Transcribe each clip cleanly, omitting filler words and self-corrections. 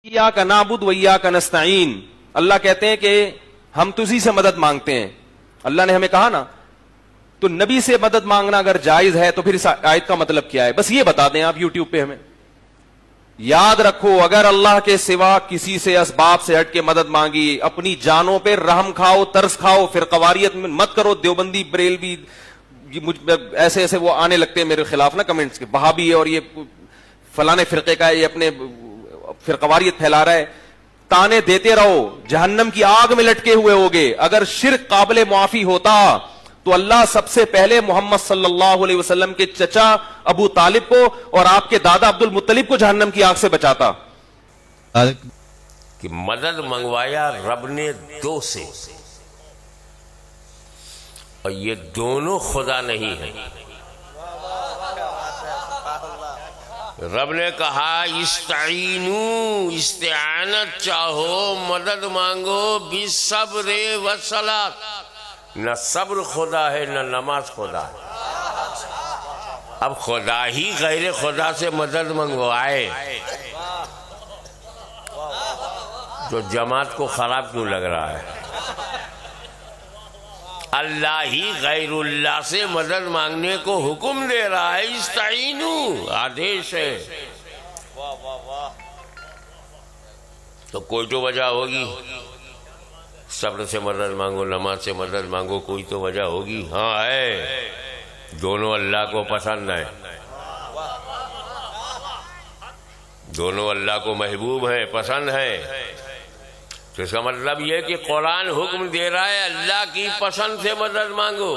ایاک نعبد و ایاک نستعین، اللہ کہتے ہیں کہ ہم تجھی سے مدد مانگتے ہیں. اللہ نے ہمیں کہا نا، تو نبی سے مدد مانگنا اگر جائز ہے تو پھر اس آیت کا مطلب کیا ہے؟ بس یہ بتا دیں آپ یوٹیوب پہ ہمیں. یاد رکھو، اگر اللہ کے سوا کسی سے اسباب سے ہٹ کے مدد مانگی، اپنی جانوں پہ رحم کھاؤ، ترس کھاؤ. فرقواریت میں مت کرو. دیوبندی، بریلوی، ایسے ایسے وہ آنے لگتے ہیں میرے خلاف نا کمنٹس کے، وہابی ہے اور یہ فلانے فرقے کا ہے، یہ اپنے فرقواریت پھیلا رہا ہے. تانے دیتے رہو، جہنم کی آگ میں لٹکے ہوئے ہوگے. اگر شرک قابل معافی ہوتا تو اللہ سب سے پہلے محمد صلی اللہ علیہ وسلم کے چچا ابو طالب کو اور آپ کے دادا عبد المطلب کو جہنم کی آگ سے بچاتا. کہ مدد منگوایا رب نے دو سے، اور یہ دونوں خدا نہیں ہیں. رب نے کہا استعینوا، استعانت چاہو، مدد مانگو، بالصبر والصلاۃ. نہ صبر خدا ہے نہ نماز خدا ہے. اب خدا ہی غیر خدا سے مدد منگوائے تو جماعت کو خراب کیوں لگ رہا ہے؟ اللہ ہی غیر اللہ سے مدد مانگنے کو حکم دے رہا ہے. استعینوا آدیش ہے، تو کوئی تو وجہ ہوگی. صبر سے مدد مانگو، نماز سے مدد مانگو، کوئی تو وجہ ہوگی. ہاں ہے، دونوں اللہ کو پسند ہے، دونوں اللہ کو محبوب ہیں، پسند ہے. تو اس کا مطلب یہ کہ قرآن حکم دے رہا ہے اللہ کی پسند سے مدد مانگو.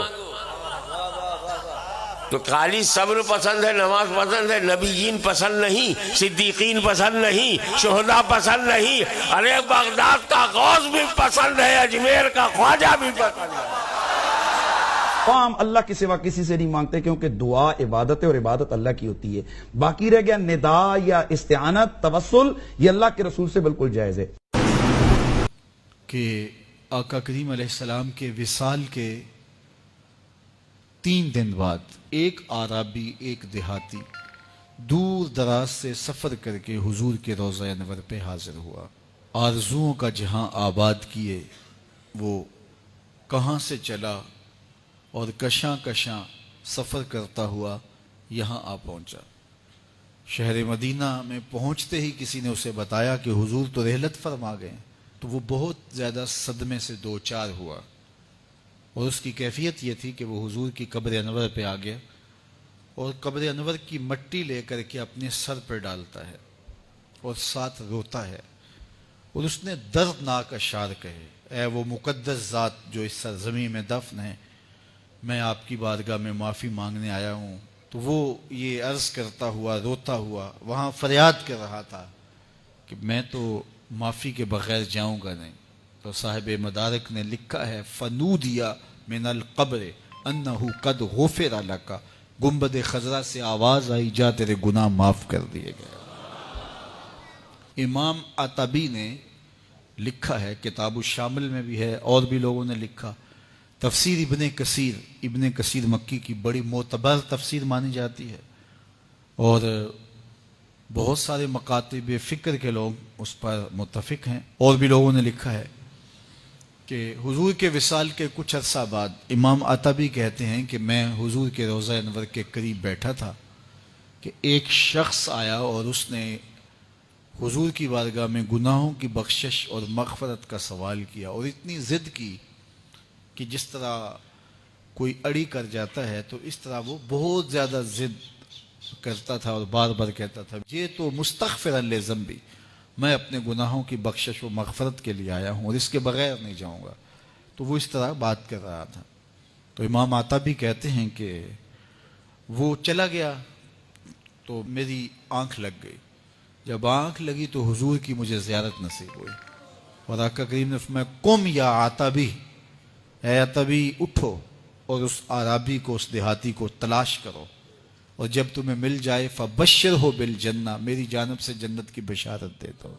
تو خالی صبر پسند ہے، نماز پسند ہے، نبیین پسند نہیں، صدیقین پسند نہیں، شہداء پسند نہیں. ارے بغداد کا غوث بھی پسند ہے، اجمیر کا خواجہ بھی پسند ہے. ہم اللہ کے سوا کسی سے نہیں مانگتے، کیونکہ دعا عبادت ہے اور عبادت اللہ کی ہوتی ہے. باقی رہ گیا ندا یا استعانت، توسل، یہ اللہ کے رسول سے بالکل جائز ہے. کہ آقا کریم علیہ السلام کے وصال کے 3 دن بعد ایک عربی، ایک دیہاتی دور دراز سے سفر کر کے حضور کے روضہ انور پہ حاضر ہوا. آرزوؤں کا جہاں آباد کیے وہ کہاں سے چلا اور کشاں کشاں سفر کرتا ہوا یہاں آ پہنچا. شہر مدینہ میں پہنچتے ہی کسی نے اسے بتایا کہ حضور تو رحلت فرما گئے. تو وہ بہت زیادہ صدمے سے دوچار ہوا، اور اس کی کیفیت یہ تھی کہ وہ حضور کی قبر انور پہ آ گیا اور قبر انور کی مٹی لے کر کے اپنے سر پر ڈالتا ہے اور ساتھ روتا ہے. اور اس نے دردناک اشعار کہے: اے وہ مقدس ذات جو اس سرزمین میں دفن ہے، میں آپ کی بارگاہ میں معافی مانگنے آیا ہوں. تو وہ یہ عرض کرتا ہوا، روتا ہوا وہاں فریاد کر رہا تھا کہ میں تو معافی کے بغیر جاؤں گا نہیں. تو صاحب مدارک نے لکھا ہے: فنودیا من القبر انہ قد غفر لک. گنبد خضرا سے آواز آئی، جا تیرے گناہ معاف کر دیے گئے. امام عطبی نے لکھا ہے، کتاب الشامل میں بھی ہے، اور بھی لوگوں نے لکھا. تفسیر ابن کثیر مکی کی بڑی معتبر تفسیر مانی جاتی ہے، اور بہت سارے مکاتب فکر کے لوگ اس پر متفق ہیں. اور بھی لوگوں نے لکھا ہے کہ حضور کے وصال کے کچھ عرصہ بعد امام عطبی کہتے ہیں کہ میں حضور کے روضہ انور کے قریب بیٹھا تھا کہ ایک شخص آیا اور اس نے حضور کی بارگاہ میں گناہوں کی بخشش اور مغفرت کا سوال کیا، اور اتنی ضد کی کہ جس طرح کوئی اڑی کر جاتا ہے تو اس طرح وہ بہت زیادہ ضد کرتا تھا اور بار بار کہتا تھا: یہ تو مستغفرا لذنبی، میں اپنے گناہوں کی بخشش و مغفرت کے لیے آیا ہوں اور اس کے بغیر نہیں جاؤں گا. تو وہ اس طرح بات کر رہا تھا. تو امام عطبی کہتے ہیں کہ وہ چلا گیا تو میری آنکھ لگ گئی. جب آنکھ لگی تو حضور کی مجھے زیارت نصیب ہوئی، اور آقا کریم نے فرمایا: قم یا عطبی، اے عطبی اٹھو اور اس عربی کو، اس دیہاتی کو تلاش کرو، اور جب تمہیں مل جائے فبشرہ بالجنہ، میری جانب سے جنت کی بشارت دیتا ہو.